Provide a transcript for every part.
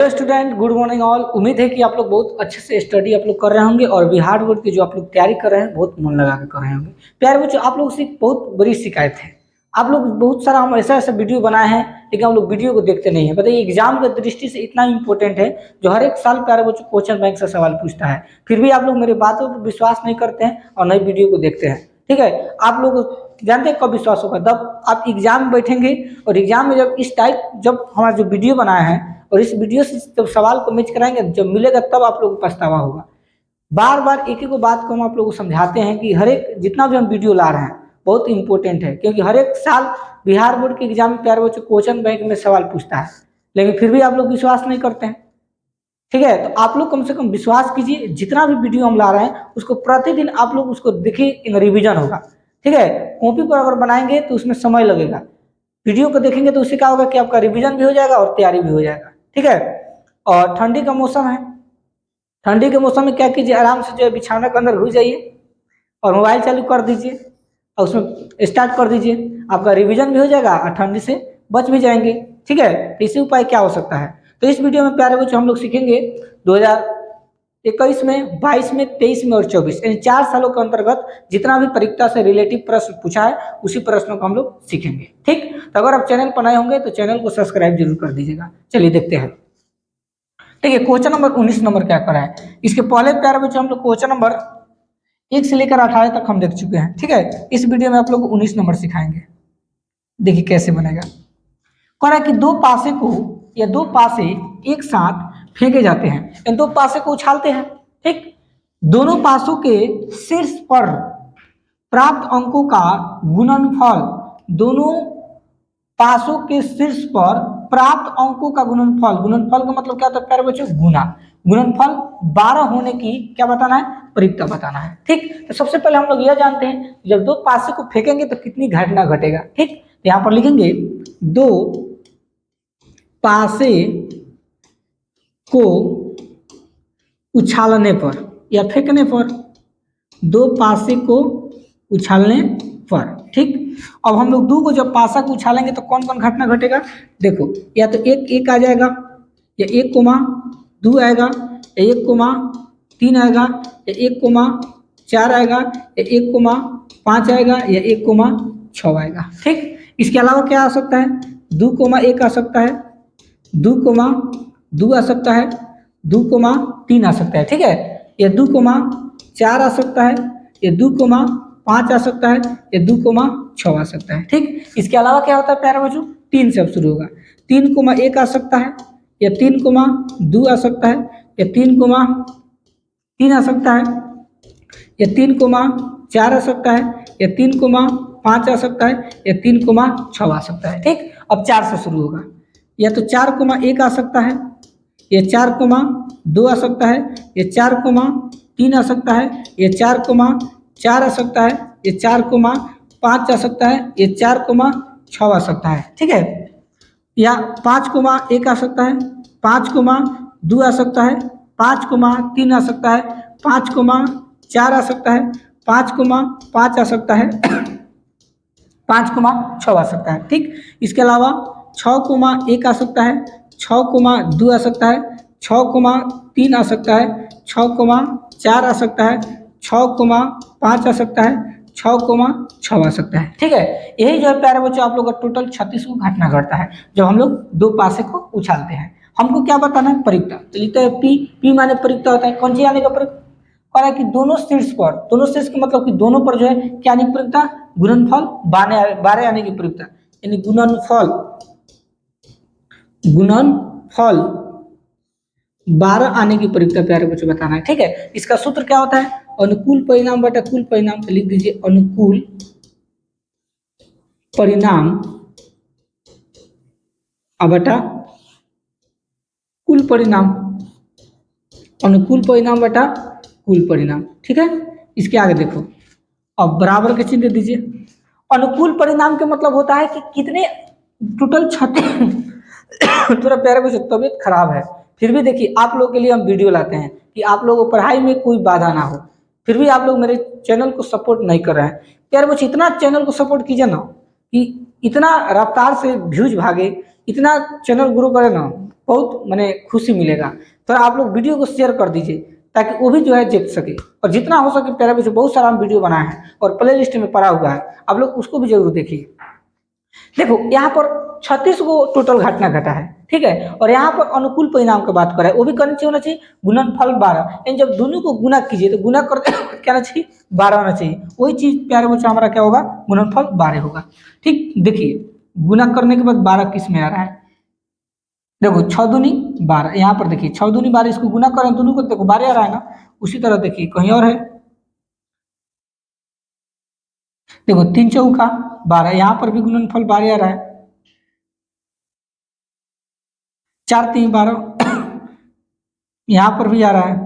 Student, good morning all. उम्मीद है कि आप लोग बहुत अच्छे से स्टडी आप लोग कर रहे होंगे और बिहार बोर्ड की जो आप लोग तैयारी कर रहे हैं बहुत मन लगा के कर रहे होंगे। प्यारे बच्चों, आप लोग से बहुत बड़ी शिकायत है। आप लोग बहुत सारा हम ऐसा ऐसा वीडियो बनाए हैं लेकिन हम लोग वीडियो को देखते नहीं है। बताइए, एग्जाम की दृष्टि से इतना इंपॉर्टेंट है जो हर एक साल प्यारे बच्चों क्वेश्चन बैंक से सवाल पूछता है, फिर भी आप लोग मेरी बातों पर विश्वास नहीं करते हैं और नई वीडियो को देखते हैं। ठीक है, आप लोग जानते हैं कब विश्वास होगा? जब आप एग्जाम में बैठेंगे और एग्जाम में जब इस टाइप जब हमारा जो वीडियो बनाया है और इस वीडियो से जब सवाल को मैच कराएंगे, जब मिलेगा तब आप लोगों को पछतावा होगा। बार बार एक एक बात को हम आप लोगों को समझाते हैं कि हर एक जितना भी हम वीडियो ला रहे हैं बहुत इंपॉर्टेंट है, क्योंकि हर एक साल बिहार बोर्ड के एग्जाम में प्यारे बच्चों क्वेश्चन बैंक में सवाल पूछता है, लेकिन फिर भी आप लोग विश्वास नहीं करते हैं। ठीक है, तो आप लोग कम से कम विश्वास कीजिए। जितना भी वीडियो हम ला रहे हैं उसको प्रतिदिन आप लोग उसको देखिए, रिवीजन होगा। ठीक है, कॉपी पर अगर बनाएंगे तो उसमें समय लगेगा, वीडियो को देखेंगे तो उससे क्या होगा कि आपका रिवीजन भी हो जाएगा और तैयारी भी हो जाएगा। ठीक है, और ठंडी का मौसम है, ठंडी के मौसम में क्या कीजिए, आराम से जो है बिछाना के अंदर घुस जाइए और मोबाइल चालू कर दीजिए और उसमें स्टार्ट कर दीजिए। आपका रिवीजन भी हो जाएगा और ठंडी से बच भी जाएंगे। ठीक है, तो इसी उपाय क्या हो सकता है? तो इस वीडियो में प्यारे बच्चों हम लोग सीखेंगे 2021 में, 22 में, 23 में और 24 यानी 4 सालों के अंतर्गत जितना भी परीक्षा से रिलेटिव प्रश्न पूछा है उसी प्रश्नों को हम लोग सीखेंगे। ठीक, तो अगर आप चैनल पर नए होंगे तो चैनल को सब्सक्राइब जरूर कर दीजिएगा। चलिए देखते हैं। ठीक है, क्वेश्चन नंबर 19 नंबर क्या करा है। इसके पहले प्यारे बच्चों हम लोग क्वेश्चन नंबर 1 से लेकर 18 तक हम देख चुके हैं। ठीक है, इस वीडियो में आप लोग 19 नंबर सिखाएंगे। देखिए कैसे बनेगा। कह रहा है कि दो पासे को या दो पासे एक साथ फेंके जाते हैं, इन दो पासे को उछालते हैं। ठीक, दोनों पासों के शीर्ष पर प्राप्त अंकों का गुणनफल, दोनों पासों के शीर्ष पर प्राप्त अंकों का गुणनफल, गुणनफल का मतलब क्या होता है प्यारे बच्चों? गुना। गुणनफल 12 होने की क्या बताना है? परिक्ता बताना है। ठीक, तो सबसे पहले हम लोग यह जानते हैं जब दो पासे को फेंकेंगे तो कितनी घटना घटेगा। ठीक, यहाँ पर लिखेंगे दो पासे को उछालने पर या फेंकने पर, दो पासे को उछालने पर। ठीक, अब हम लोग दो को जब पासा को उछालेंगे तो कौन कौन घटना घटेगा? देखो, या तो एक आ जाएगा, या 1,2 आएगा, या 1,3 आएगा, या 1,4 आएगा, या 1,5 आएगा, या 1,6 आएगा। ठीक, इसके अलावा क्या आ सकता है? 2,1 आ सकता है, 2,2 आ सकता है, 2,3 आ सकता है। ठीक है, या 2,4 आ सकता है, या 2,5 आ सकता है, या 2,6 आ सकता है। ठीक, इसके अलावा क्या होता है प्यारे बच्चों? 3 से अब शुरू होगा। 3,1 आ सकता है, या 3,2 आ सकता है, या 3,3 आ सकता है, या 3,4 आ सकता है, या 3,5 आ सकता है, या 3,6 आ सकता है। ठीक, अब 4 से शुरू होगा। या तो 4,1 आ सकता है, या 4,2 आ सकता है, या 4,3 आ सकता है, या 4,4 आ सकता है, या 4,5 आ सकता है, या 4,6 आ सकता है। ठीक है, या 5,1 आ सकता है, 5,2 आ सकता है, 5,3 आ सकता है, 5,4 आ सकता है, 5,5 आ सकता है, 5,6 आ सकता है। ठीक, इसके अलावा 6,1 आ सकता है, 6,2 आ सकता है, 6,3 आ सकता है, 6,4 आ सकता है, 6,5 आ सकता है, 6,6 आ सकता है। ठीक है, यही जो है प्यारे बच्चों आप लोग का टोटल 36 को घटना घटता है जब हम लोग दो पासे को उछालते हैं। हमको क्या बताना है? परिक्ता। तो लिखते हैं पी, पी माने परिक्ता होता है। कौन सी आने का परिक्ता? कह रहा है कि दोनों शीर्ष पर, दोनों शीर्ष का मतलब कि दोनों पर जो है क्या आने की परिक्ता? गुणनफल 12 आने की परिक्ता, यानी गुणनफल 12 आने की परिक्ता प्यारे बच्चों बताना है। ठीक है, इसका सूत्र क्या होता है? अनुकूल परिणाम बटा कुल परिणाम। तो लिख दीजिए अनुकूल परिणाम बटा कुल परिणाम, अनुकूल परिणाम बटा कुल परिणाम। ठीक है, इसके आगे देखो, अब बराबर के चिन्ह दे दीजिए। अनुकूल परिणाम के मतलब होता है कि कितने टोटल 36 थोड़ा प्यारे बच्चों तबीयत खराब है, फिर भी देखिए आप लोगों के लिए हम वीडियो लाते हैं कि आप लोगों को पढ़ाई में कोई बाधा ना हो, फिर भी आप लोग मेरे चैनल को सपोर्ट नहीं कर रहे हैं। प्यारे बच्चों इतना चैनल को सपोर्ट कीजिए ना कि इतना रफ्तार से व्यूज भागे, इतना चैनल ग्रो करे ना, बहुत मैंने खुशी मिलेगा। तो आप लोग वीडियो को शेयर कर दीजिए ताकि वो भी जो है देख सके, और जितना हो सके प्यारे बच्चों बहुत सारा हम वीडियो बनाए हैं और प्ले लिस्ट में पड़ा हुआ है, आप लोग उसको भी जरूर देखिए। देखो यहाँ पर 36 को टोटल घटना घटा है, ठीक है। और यहाँ पर अनुकूल परिणाम की बात करें, वो भी करना चाहिए, होना चाहिए गुणनफल 12, यानी जब दोनों को गुना कीजिए तो गुना करते क्या होना चाहिए 12 होना चाहिए। वही चीज प्यारे बच्चों हमारा क्या होगा, गुणनफल 12 होगा। ठीक, देखिए गुना करने के बाद 12 किस में आ रहा है, देखो 6 दूनी 12, यहाँ पर देखिए 6 दूनी 12, इसको गुना करें दोनों को, देखो 12 आ रहा है ना। उसी तरह देखिए कहीं और है, देखो 3 चौका 12, यहाँ पर भी गुणनफल 12 आ रहा है। 4 3 12, यहाँ पर भी आ रहा है।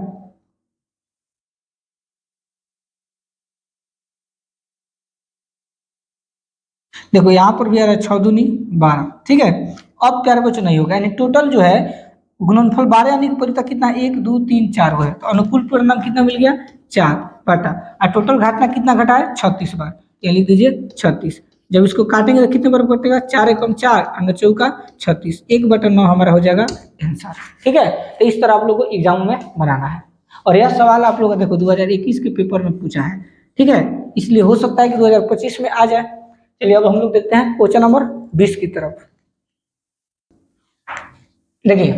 देखो यहाँ पर भी आ रहा है 6 दूनी 12, ठीक है। अब प्यारे बच्चों नहीं होगा, यानी टोटल जो है गुणनफल 12 यानी कि परिता कितना 1 2 3 4 हुआ है, तो अनुकूल परिणाम कितना मिल गया 4 बटा, और टोटल घटना कितना घटा है 36 बार, ये लिख दीजिए 36। जब इसको काटेंगे तो कितने बार कटेगा, 4 एकम 4 और 9 चौका 36, 1/9 हमारा हो जाएगा आंसर, ठीक है। तो इस तरह आप लोगों को एग्जाम में बनाना है, और यह सवाल आप लोग देखो 2021 के पेपर में पूछा है, ठीक है, इसलिए हो सकता है कि 2025 में आ जाए। चलिए अब हम लोग देखते हैं क्वेश्चन नंबर 20 की तरफ। देखिए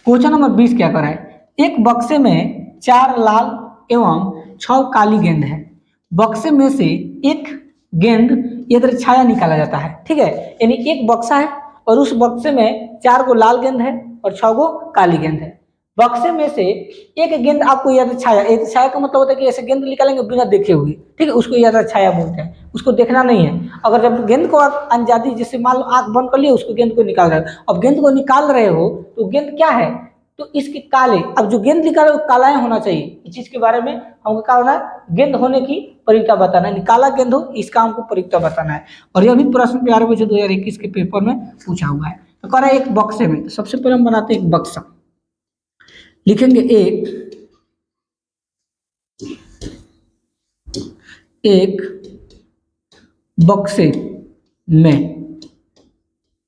क्वेश्चन नंबर 20 क्या कर रहा है, एक बक्से में 4 लाल एवं 6 काली गेंद है, बक्से में से एक गेंद इधर छाया निकाला जाता है, ठीक है। यानी एक बक्सा है और उस बक्से में 4 गो लाल गेंद है और 6 गो काली गेंद है, बक्से में से एक गेंद आपको याद छाया, एक छाया का मतलब होता है कि ऐसे गेंद निकालेंगे बिना देखे हुए, ठीक है, उसको याद छाया बोलते हैं, उसको देखना नहीं है। अगर जब गेंद को आप अनजादी, जैसे मान लो आंख बंद कर लिए, उसको गेंद को निकाल रहे हो, अब गेंद को निकाल रहे हो तो गेंद क्या है, तो इसके काले, अब जो गेंद निकाले वो कालाएं होना चाहिए, इस चीज के बारे में हमको क्या होना है, गेंद होने की परिकता बताना है, काला गेंद हो इसका हमको परिकता बताना है। और यह भी प्रश्न प्यारे बच्चों 2021 के पेपर में पूछा हुआ है। तो कह रहा है एक बक्से में, तो सबसे पहले हम बनाते हैं एक बक्सा, लिखेंगे एक बक्से में,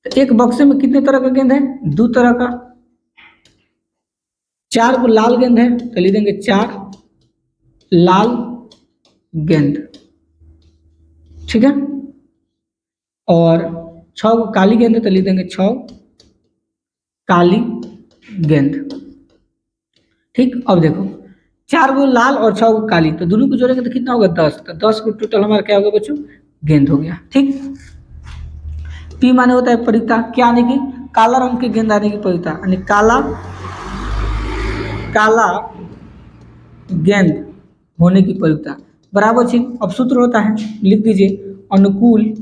तो एक बक्से में कितने तरह का गेंद है, 2 तरह का, 4 को लाल गेंद है तो लिख देंगे 4 लाल गेंद, ठीक है, और 6 को काली गेंद है तो लिख देंगे 6 काली गेंद, ठीक। अब देखो 4 गो लाल और 6 गो काली, तो दोनों को जोड़ेंगे तो कितना होगा 10, तो 10 को टोटल हमारा क्या होगा बच्चों, गेंद हो गया, ठीक। पी माने होता है परिकता, क्या आने की, काला रंग की गेंद आने की परिकता, यानी काला गेंद होने की परिकता, बराबर चिन्ह। अब सूत्र होता है, लिख दीजिए अनुकूल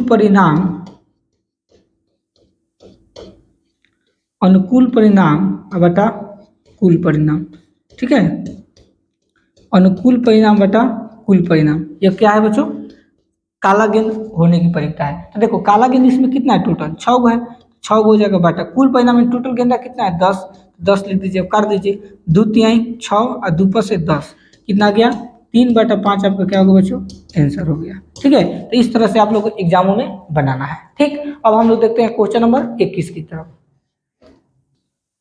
परिणाम बटा कुल परिणाम, ठीक है, अनुकूल परिणाम बटा कुल परिणाम, यह क्या है बच्चों, काला गेंद होने की परिकता है। तो देखो काला गेंद इसमें कितना है, टोटल 6 गो है, 6 गो हो जाएगा बटा कुल परिणाम में टोटल गेंदा कितना है 10, 10 लिख दीजिए, कर दीजिए 2 3 6 और 2 पर से 10 कितना गया 3/5, आपका क्या होगा बच्चों, आंसर हो गया, ठीक है। तो इस तरह से आप लोग को एग्जामों में बनाना है, ठीक। अब हम लोग देखते हैं क्वेश्चन नंबर 21 की तरफ।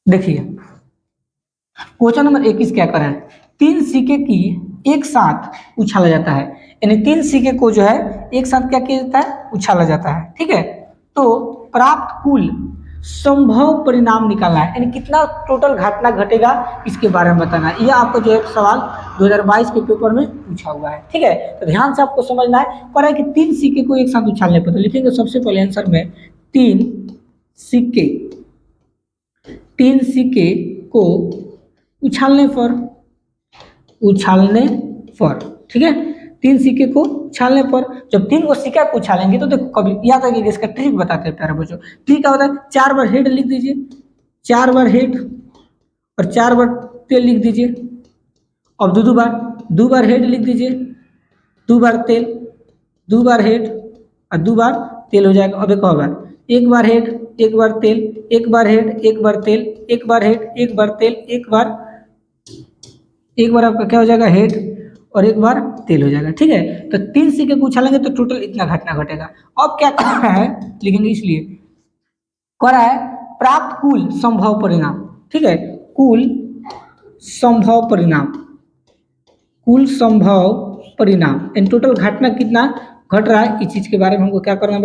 देखिए क्वेश्चन नंबर 21 क्या कर रहा है, 3 सिक्के की एक साथ उछाला जाता है, यानी 3 सिक्के को जो है एक साथ क्या किया जाता है, उछाला जाता है, ठीक है। तो प्राप्त कुल संभव परिणाम निकालना है, यानी कितना टोटल घटना घटेगा इसके बारे में बताना है। यह आपको जो है सवाल 2022 के पेपर में पूछा हुआ है, ठीक है। तो ध्यान से आपको समझना है, पर है कि 3 सिक्के को एक साथ उछालने पर, तो लिखेंगे सबसे पहले आंसर में 3 सिक्के को उछालने पर, ठीक है, 3 सिक्के को उछालने पर, जब 3 को सिक्का को उछालेंगे तो देखो कभी याद रखिएगा, इसका ट्रिक बताते हैं प्यारे बच्चों। ट्रिक क्या होता है, 4 बार हेड लिख दीजिए, 4 बार हेड और 4 बार टेल लिख दीजिए, और दो बार हेड लिख दीजिए, 2 बार तेल, 2 बार हेड और 2 बार तेल हो जाएगा। अब एक और बार, 1 बार हेड 1 बार तेल, 1 बार हेड 1 बार तेल, 1 बार हेड 1 बार तेल, एक बार आपका क्या हो जाएगा हेड, और एक बार तेल हो जाएगा। ठीक है, तो 3 सिक्के को उछालेंगे तो टोटल इतना घटना घटेगा। अब क्या करना है, लिखेंगे इसलिए कर रहा है प्राप्त कुल संभव परिणाम। ठीक है, कुल संभव परिणाम, कुल संभव परिणाम इन टोटल घटना कितना घट रहा है, इस चीज के बारे में हमको क्या करना है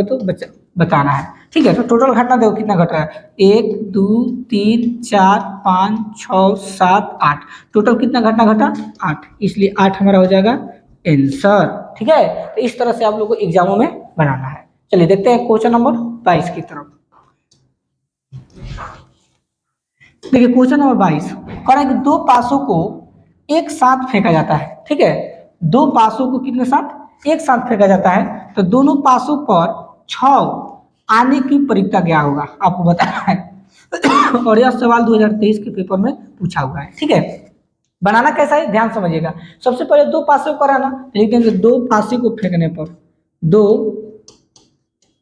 बताना है। ठीक है, तो टोटल घटना देखो कितना घट रहा है, 1 2 3 4 5 6 7 8, टोटल कितना घटना घटा 8, इसलिए 8 हमारा हो जाएगा आंसर। ठीक है, तो इस तरह से आप लोग को एग्जामों में बनाना है। चलिए देखते हैं क्वेश्चन नंबर 22 की तरफ। देखिए क्वेश्चन नंबर 22 कह रहा है कि दो पासों को एक साथ फेंका जाता है। ठीक है, दो पासों को कितने साथ एक साथ फेंका जाता है, तो दोनों पासों पर 6 आने की परीक्षा क्या होगा आपको बताना है। और यह सवाल 2023 के पेपर में पूछा हुआ है। ठीक है, बनाना कैसा है ध्यान समझिएगा। सबसे पहले दो पासे को कराना, लिख देंगे दो पासे को फेंकने पर, दो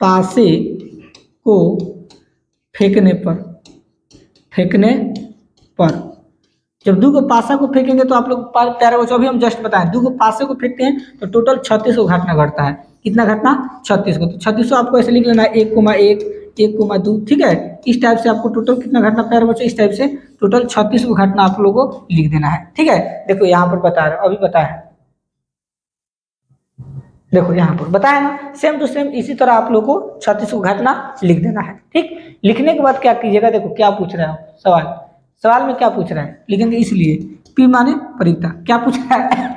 पासे को फेंकने पर, फेंकने पर जब दो को पासा को फेंकेंगे तो आप लोग प्यारे बच्चों अभी हम जस्ट बताएं, दो को पासे को फेंकते हैं तो टोटल 36 को घटना घटता है। कितना घटना 36 को, तो 36 आपको ऐसे लिख लेना है 1,1 1,2। ठीक है, इस टाइप से आपको टोटल कितना घटना प्यारे बच्चों, इस टाइप से टोटल 36 को घटना आप लोगों को लिख देना है। ठीक है, देखो यहाँ पर बता रहे अभी बताया है, देखो यहाँ पर बताया ना, सेम टू सेम इसी तरह आप लोगों को 36 को घटना लिख देना है। ठीक, लिखने के बाद क्या कीजिएगा, देखो क्या पूछ रहा है सवाल, सवाल में क्या पूछ रहा है लिखेंगे इसलिए पी माने परिता, क्या पूछ रहा है,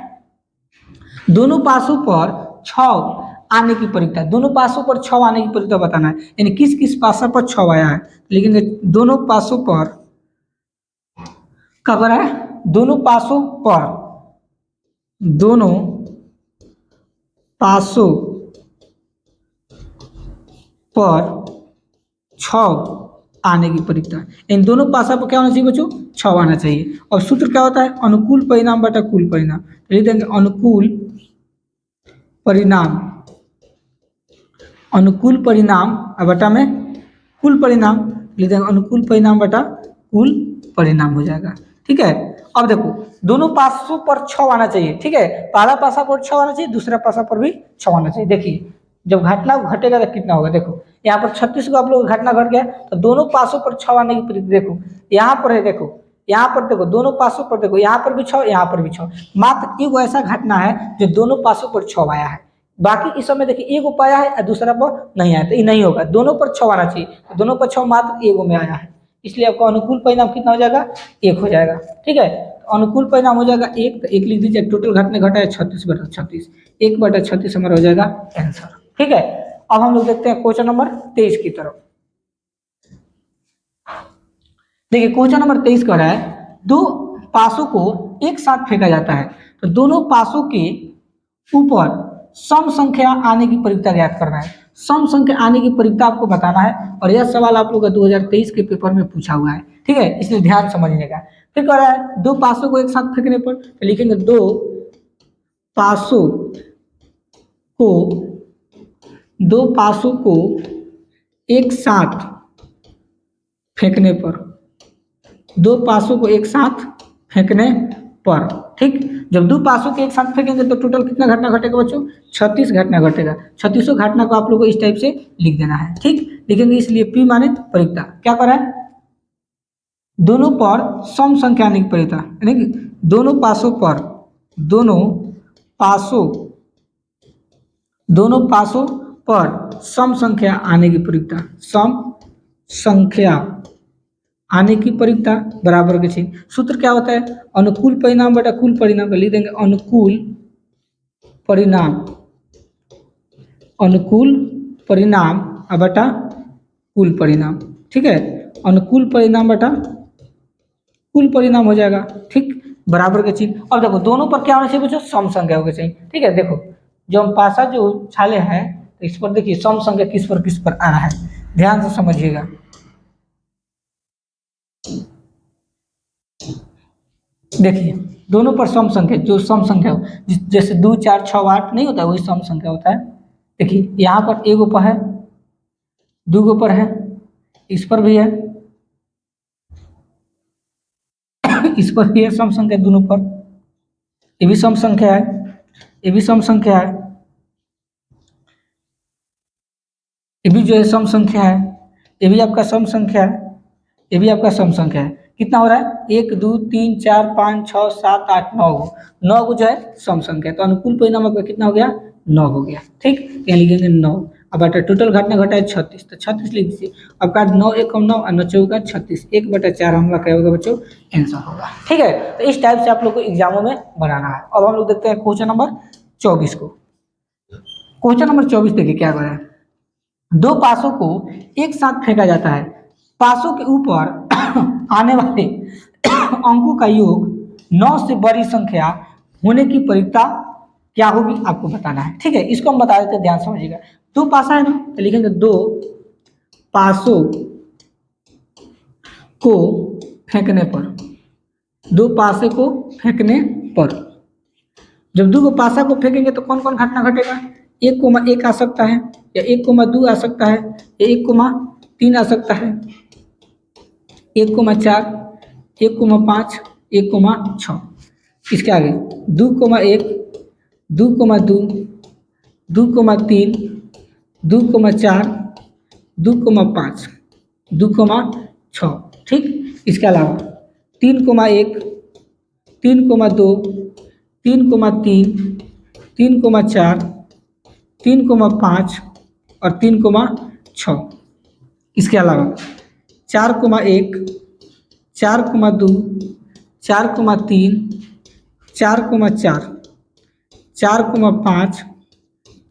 दोनों पासों पर 6 आने की परीक्षा, दोनों पासों पर 6 आने की परीक्षा बताना है, यानी किस किस पासा पर 6 आया है, लिखेंगे दोनों पासों पर कब है, दोनों पासों पर, दोनों पासों पर 6 आने की परीक्षा, इन दोनों पासा पर क्या होना चाहिए बच्चों 6 आना चाहिए। और सूत्र क्या होता है, अनुकूल परिणाम बटा कुल परिणाम, लिख देंगे अनुकूल परिणाम, अनुकूल परिणाम बटा में कुल परिणाम, लिख देंगे अनुकूल परिणाम बटा कुल परिणाम हो जाएगा। ठीक है, अब देखो दोनों पासों पर 6 आना चाहिए। ठीक है, पहला पासा पर 6 आना चाहिए, दूसरा पासा पर भी 6 आना चाहिए। देखिए जब घटना घटेगा तो कितना होगा, देखो यहाँ पर 36 को आप लोग घटना घट गया तो दोनों पासों पर 6 आने की प्रक्रिया, देखो यहाँ पर है, देखो यहाँ पर देखो दोनों पासों पर, देखो यहाँ पर भी 6 यहाँ पर भी 6, मात्र एक ऐसा घटना है जो दोनों पासों पर 6 आया है, बाकी इस समय देखिए एक को पाया है और दूसरा पर नहीं आया, तो ये नहीं होगा, दोनों पर 6 आना चाहिए, तो दोनों पर 6 मात्र एक में आया है, इसलिए आपका अनुकूल परिणाम कितना हो जाएगा 1 हो जाएगा। ठीक है, तो अनुकूल परिणाम हो जाएगा 1, तो 1 लिख दीजिए, टोटल घटने घटा है 36 बटा 36, 1 बटा 36 हमारा हो जाएगा आंसर। ठीक है, अब हम लोग देखते हैं क्वेश्चन नंबर 23 की तरफ। देखिए क्वेश्चन नंबर 23 कह रहा है दो पासों को एक साथ फेंका जाता है, तो दोनों पासों के ऊपर सम संख्या आने की परीक्षा ज्ञात करना है। सम संख्या आने की परीक्षा आपको बताना है, और यह सवाल आप लोग का 2023 के पेपर में पूछा हुआ है। ठीक है, इसलिए ध्यान समझिएगा। फिर कह रहा है दो पासों को एक साथ फेंकने पर, तो लिखेंगे दो पासों को, दो पासों को एक साथ फेंकने पर, दो पासों को एक साथ फेंकने पर। ठीक, जब दो पासों के एक साथ फेंकेंगे तो टोटल कितना घटना घटेगा बच्चों 36 घटना घटेगा। 36 घटना को आप लोगों को इस टाइप से लिख देना है। ठीक, लिखेंगे इसलिए पी माने परीक्षा, क्या कर रहा है दोनों पर सम संख्या आने की परीक्षा, यानी कि दोनों पासों पर, दोनों पासों, दोनों पासों पर सम संख्या आने की परीक्षा, सम संख्या आने की परीक्षा बराबर के चिन्ह। सूत्र क्या होता है, अनुकूल परिणाम बटा कुल परिणाम, लिख देंगे अनुकूल परिणाम, अनुकूल परिणाम बटा कुल परिणाम। ठीक है, अनुकूल परिणाम बटा कुल परिणाम हो जाएगा। ठीक, बराबर के चिन्ह। अब देखो दोनों पर क्या होना चाहिए बच्चों सम संख्या होना चाहिए। ठीक है, देखो जो हम पासा जो छाले हैं तो इस पर देखिए सम संख्या किस पर आ रहा है, ध्यान से समझिएगा। देखिए दोनों पर सम संख्या, जो सम संख्या हो जैसे 2 4 6 8 नहीं होता है, वही सम संख्या होता है। देखिए यहाँ पर एक ऊपर है, दो के ऊपर है, इस पर भी है, इस पर भी है सम संख्या दोनों पर, ये भी सम संख्या है, ये भी सम संख्या है, ये भी जो है सम संख्या है, ये भी आपका सम संख्या है, ये भी आपका सम संख्या है। कितना हो रहा है? 1 2 3 4 5 6 7 8 9 गो, 9 गो जो है सम संख्या। तो अनुकूल परिणाम आपका कितना हो गया? 9 हो गया। ठीक, यहाँ लिखेंगे 9। अब बटा टोटल घटना घटा है 36, तो 36 लिख दीजिए। अब का 9 1 9 और 9 चौका 36, 1/4 हमारा क्या होगा बच्चों? आंसर होगा। ठीक है, तो इस टाइप से आप लोग को एग्जामों में बनाना है। अब हम लोग देखते हैं क्वेश्चन नंबर 24 को। क्वेश्चन नंबर 24 देखिए क्या कर रहा है। दो पासों को एक साथ फेंका जाता है, पासों के ऊपर आने वाले अंकों का योग 9 से बड़ी संख्या होने की परिकता क्या होगी आपको बताना है। ठीक है, इसको हम बता देते हैं, ध्यान समझिएगा। दो पासा है ना, तो लिखेंगे दो पासों को फेंकने पर, दो पासे को फेंकने पर, जब दो को पासा को फेंकेंगे तो कौन कौन घटना घटेगा? 1,1 आ सकता है, या 1,2 आ सकता है, या 1,3 आ सकता है, 1,4, 1,5, 1,6। इसके आगे 2,1, 2,2, 2,3, 2,4, 2,5, 2,6। ठीक, इसके अलावा 3,1, 3,2, 3,3, 3,4, 3,5 और 3,6। इसके अलावा 4,1, 4,2, 4,3, 4,4, 4,5,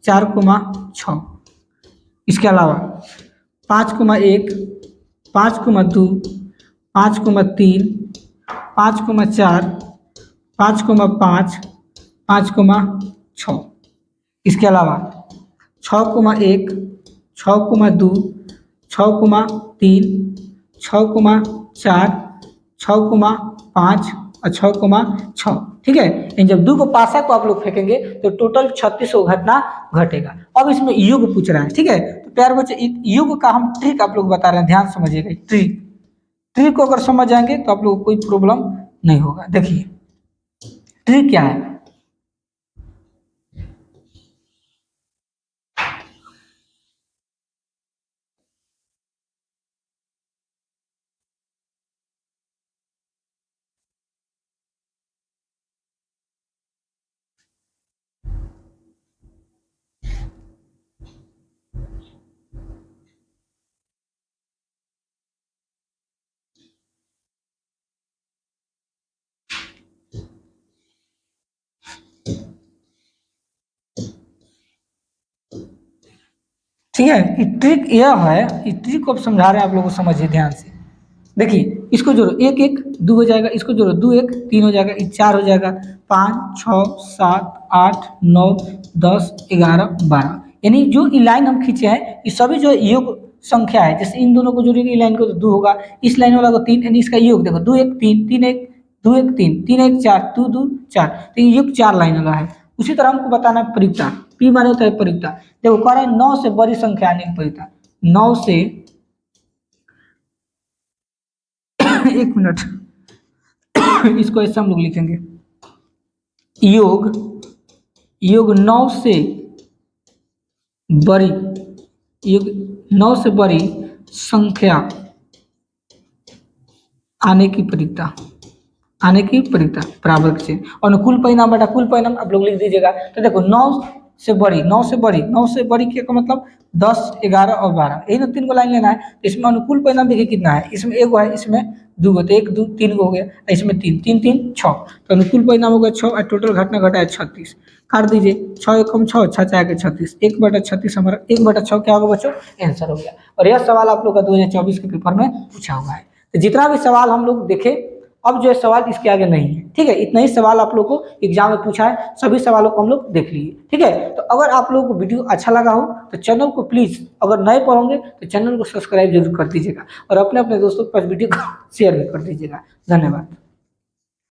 4,6। इसके अलावा 5,1, 5,2, 5,3, 5,4, 5,5, 5,6। इसके अलावा 6,1, 6,2, 6,3, 6,4, 6,5 और 6,6। ठीक है, इन जब दो को पासा को आप लोग फेंकेंगे तो टोटल 36 घटना घटेगा। अब इसमें योग पूछ रहा है। ठीक है, तो प्यारे बच्चे योग का हम ट्रिक आप लोग बता रहे हैं, ध्यान समझिएगा। ट्रिक ट्रिक को अगर समझ जाएंगे तो आप लोग को कोई प्रॉब्लम नहीं होगा। देखिए ट्रिक क्या है। ठीक है, ये ट्रिक यह है, ये ट्रिक को अब समझा रहे हैं आप लोगों को, समझिए ध्यान से। देखिए इसको जोड़ो, 1 1 2 हो जाएगा, इसको जोड़ो 2 1 3 हो जाएगा, 4 हो जाएगा, 5 6 7 8 9 10 11 12। यानी जो ये लाइन हम खींचे हैं ये सभी जो योग संख्या है। जैसे इन दोनों को जोड़ेंगे, लाइन को तो 2 होगा, इस लाइन वाला को 3, यानी इसका योग देखो 2 1 3 3 1 2 1 3 3 1 4 2 2 4। तो ये योग 4 लाइन वाला है। उसी तरह हमको बताना है परिकता, पी माने होता है परिकता। देखो कह रहे हैं 9 से बड़ी संख्या आने की परिकता। 9 से 1 मिनट, इसको ऐसे हम लोग लिखेंगे, योग योग 9 से बड़ी, योग 9 से बड़ी संख्या आने की परिकता, आने की परिकता बराबर से अनुकूल परिणाम बटा कुल परिणाम आप लोग लिख दीजिएगा। तो देखो 9 से बड़ी, 9 से बड़ी, 9 से बड़ी क्या मतलब 10 11 और 12, यही ना 3 को लाइन लेना है। तो इसमें अनुकूल परिणाम देखिए कितना है, इसमें 1 है, इसमें 2 गो, तो 1 2 3 गो हो गया, इसमें 3 3 3 6। तो अनुकूल परिणाम हो गया 6 और टोटल घटना घटा है 36। काट दीजिए, 6 1 6 6 4 36, 1/36 हमारा 1/6 क्या होगा बच्चों? आंसर हो गया। और यह सवाल आप लोग का 2024 के पेपर में पूछा हुआ है। तो जितना भी सवाल हम लोग देखे, अब जो है सवाल इसके आगे नहीं है। ठीक है, इतना ही सवाल आप लोग को एग्जाम में पूछा है, सभी सवालों को हम लोग देख लिए। ठीक है, तो अगर आप लोगों को वीडियो अच्छा लगा हो तो चैनल को प्लीज़, अगर नए पर होंगे तो चैनल को सब्सक्राइब जरूर कर दीजिएगा और अपने अपने दोस्तों के पास वीडियो को शेयर भी कर दीजिएगा। धन्यवाद।